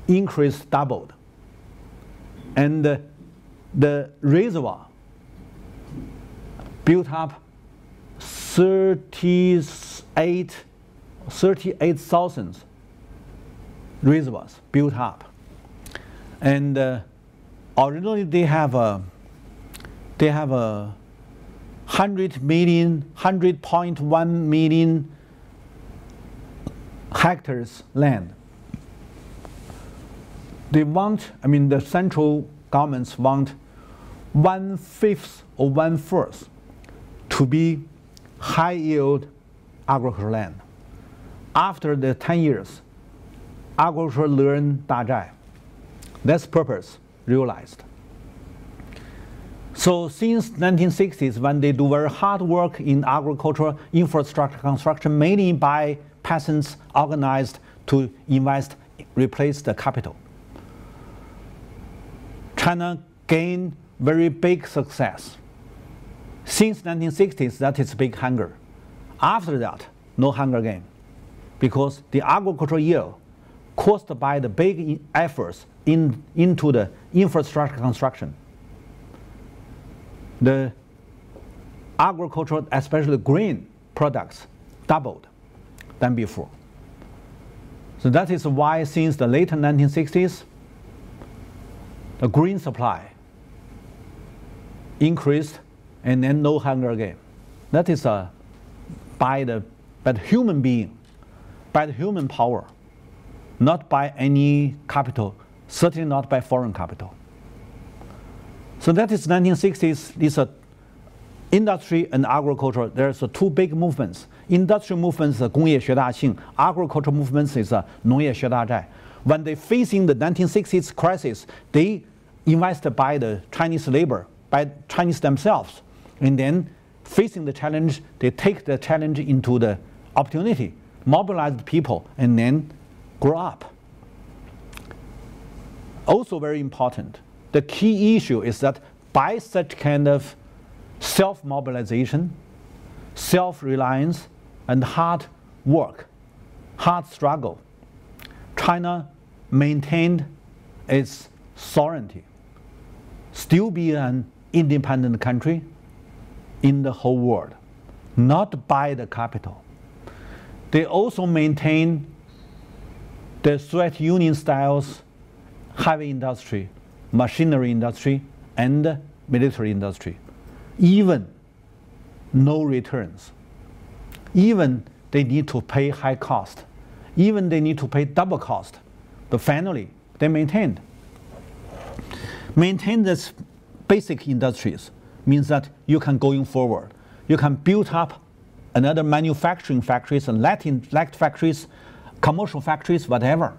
increased doubled, and the reservoir built up 38,000 reservoirs built up, and originally they have a 100.1 million hectares land. They want, the central governments want 1/5 or 1/4 to be high yield agricultural land. After the 10 years, agriculture learned 大寨. That's purpose realized. So since 1960s, when they do very hard work in agricultural infrastructure construction, mainly by peasants organized to invest, replace the capital, China gained very big success. Since 1960s, that is big hunger. After that, no hunger again, because the agricultural yield caused by the big efforts into the infrastructure construction, the agricultural, especially green products, doubled than before. So that is why since the late 1960s, the green supply increased, and then no hunger again. That is by the human being, by the human power, not by any capital, certainly not by foreign capital. So that is 1960s. This industry and agriculture. There's two big movements. Industrial movements is 工业学大庆. Agricultural movements is 农业学大寨. When they facing the 1960s crisis, they invest by the Chinese labor, by Chinese themselves, and then facing the challenge, they take the challenge into the opportunity, mobilize the people, and then grow up. Also very important, the key issue is that by such kind of self-mobilization, self-reliance, and hard work, hard struggle, China maintained its sovereignty, still be an independent country in the whole world, not by the capital. They also maintain the Soviet Union styles heavy industry, machinery industry, and military industry. Even no returns. Even they need to pay high cost. Even they need to pay double cost But finally, they maintained. Maintain this basic industries means that you can going forward. You can build up another manufacturing factories and light factories, commercial factories, whatever.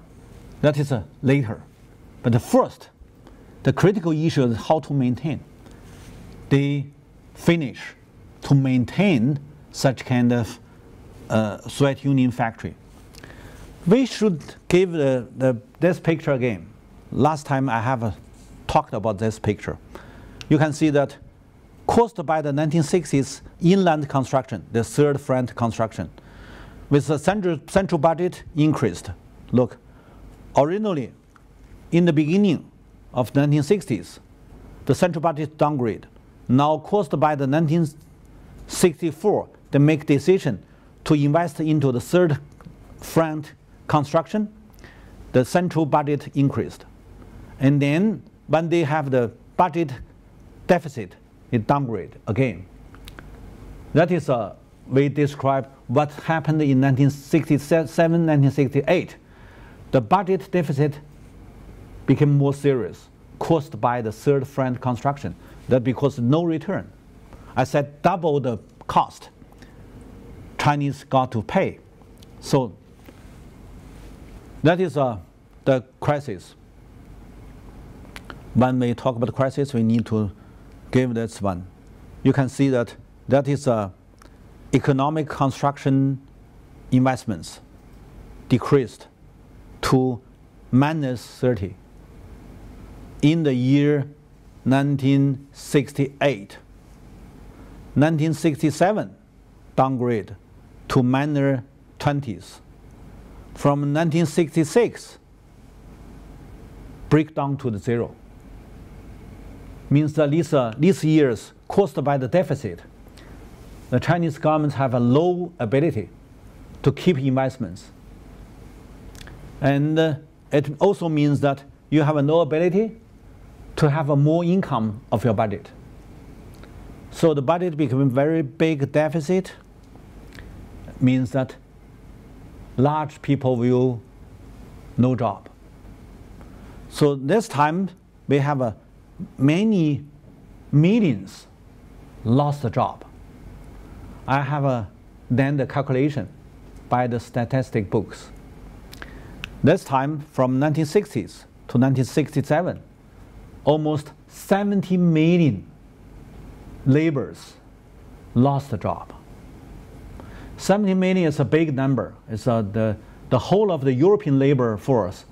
That is later. But the first, the critical issue is how to maintain. They finish to maintain such kind of Soviet Union factory. We should give this picture again. Last time I have talked about this picture. You can see that caused by the 1960s inland construction, the third front construction, with the central budget increased. Look, originally, in the beginning of the 1960s, the central budget downgrade. Now caused by the 1964, they make decision to invest into the third front construction, the central budget increased. And then when they have the budget deficit, it downgrade again. That is we describe what happened in 1967, 1968. The budget deficit became more serious, caused by the third front construction. That because no return. I said double the cost Chinese got to pay. So that is the crisis. When we talk about crisis, we need to give this one. You can see that that is economic construction investments decreased to -30 in the year 1968. 1967 downgrade to -20s. From 1966 break down to the zero. Means that these years caused by the deficit, the Chinese governments have a low ability to keep investments. And it also means that you have no ability to have a more income of your budget. So the budget became a very big deficit, means that large people will no job. So this time we have many millions lost the job. I have then the calculation by the statistic books. This time from 1960s to 1967, almost 70 million laborers lost the job. 70 million is a big number. It's the whole of the European labor force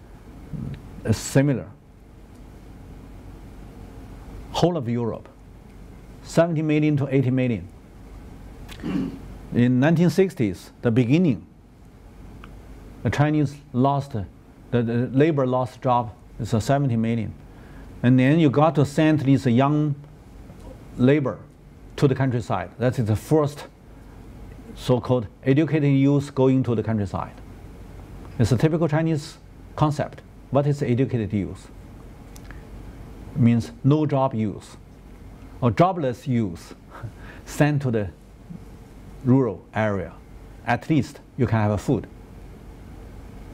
is similar. Whole of Europe, 70 million to 80 million. In 1960s, the beginning, the Chinese lost, the labor lost job is 70 million. And then you got to send these young labor to the countryside. That is the first so-called educated youth going to the countryside. It's a typical Chinese concept. What is educated youth? It means no job youth or jobless youth sent to the rural area. At least you can have food.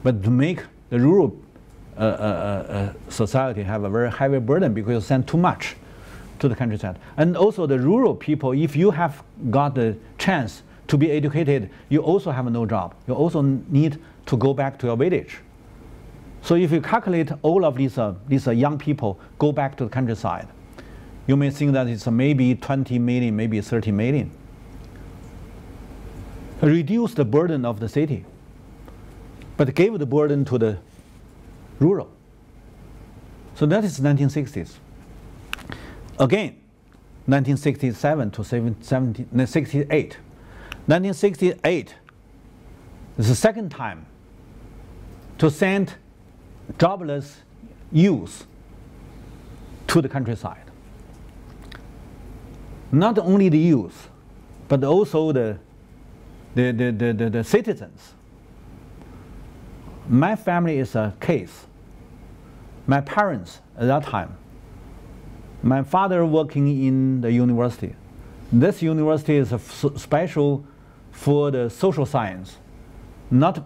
But to make the rural society have a very heavy burden because you send too much to the countryside. And also the rural people, if you have got the chance to be educated, you also have no job. You also need to go back to your village. So if you calculate all of these young people go back to the countryside, you may think that it's maybe 20 million, maybe 30 million. Reduce the burden of the city, but gave the burden to the rural. So that is 1960s. Again, 1967 to 1968. 1968 is the second time to send jobless youth to the countryside. Not only the youth, but also the citizens. My family is a case. My parents at that time, my father working in the university. This university is special for the social science, not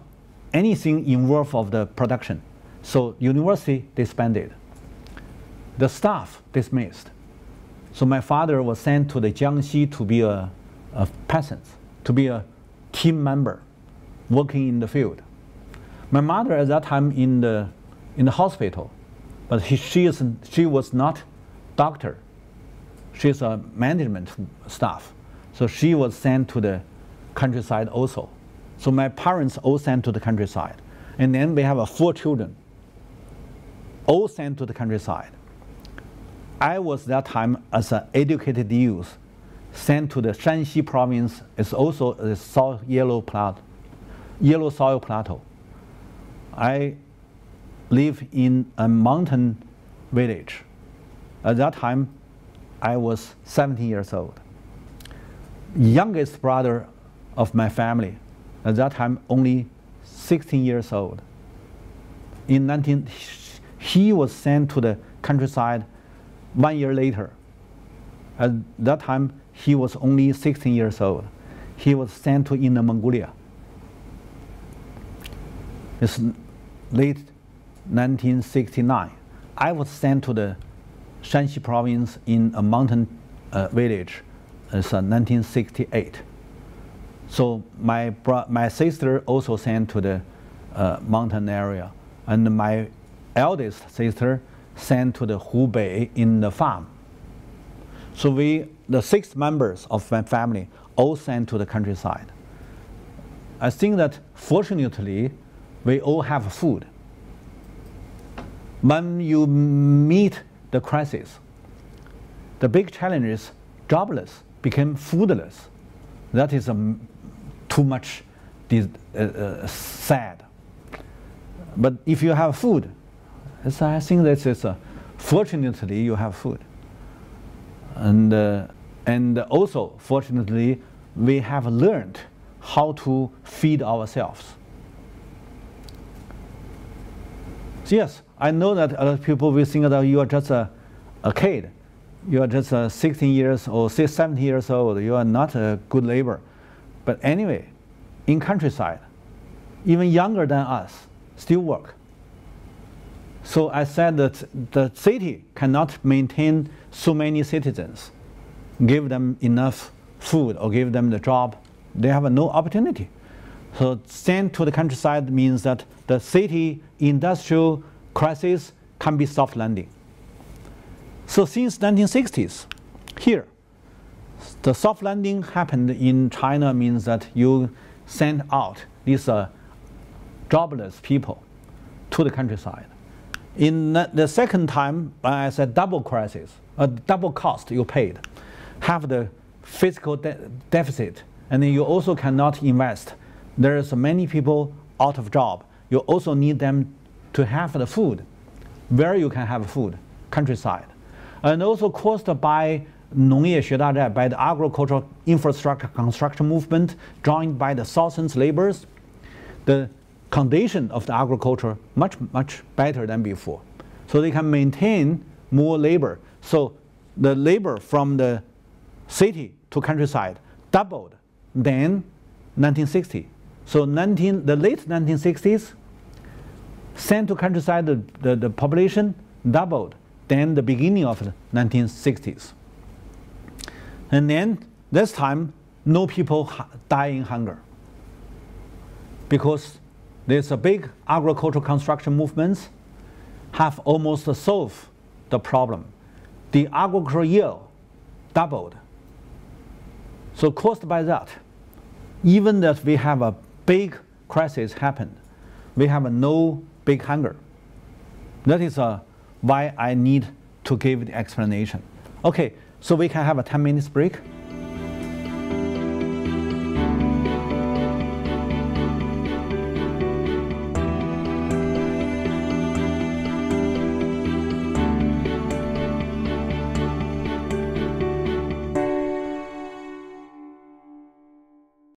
anything involved of the production. So university disbanded. The staff dismissed. So my father was sent to the Jiangxi to be a peasant, to be a team member, working in the field. My mother at that time in the hospital, but she was not doctor. She's a management staff. So she was sent to the countryside also. So my parents all sent to the countryside. And then we have 4 children, all sent to the countryside. I was that time as an educated youth sent to the Shanxi province. It's also a yellow soil plateau. I live in a mountain village. At that time, I was 17 years old. Youngest brother of my family, at that time only 16 years old. He was sent to the countryside 1 year later. At that time, he was only 16 years old. He was sent to Inner Mongolia. It's late 1969. I was sent to the Shanxi province in a mountain village. It's 1968. So my sister also sent to the mountain area, and my eldest sister sent to the Hubei in the farm. So the 6 members of my family, all sent to the countryside. I think that fortunately, we all have food. When you meet the crisis, the big challenge is jobless became foodless. That is too much sad. But if you have food, I think that is fortunately you have food. And also, fortunately, we have learned how to feed ourselves. So yes, I know that a lot of people will think that you are just a kid. You are just 16 years or 17 years old. You are not a good labor. But anyway, in countryside, even younger than us still work. So I said that the city cannot maintain so many citizens, give them enough food or give them the job. They have no opportunity. So sent to the countryside means that the city industrial crisis can be soft landing. So since 1960s, here, the soft landing happened in China means that you send out these jobless people to the countryside. In the second time, I said double crisis, a double cost you paid, have the fiscal deficit, and then you also cannot invest. There's many people out of job. You also need them to have the food. Where you can have food, countryside. And also caused by 农业学大战, by the agricultural infrastructure construction movement, joined by the thousands laborers, the condition of the agriculture much better than before. So they can maintain more labor. So the labor from the city to countryside doubled than 1960. So the late 1960s, sent to countryside, the population doubled than the beginning of the 1960s. And then this time, no people die in hunger, because there's a big agricultural construction movements have almost solved the problem. The agricultural yield doubled. So caused by that, even that we have a big crisis happened, we have no big hunger. That is why I need to give the explanation. Okay, so we can have a 10 minutes break.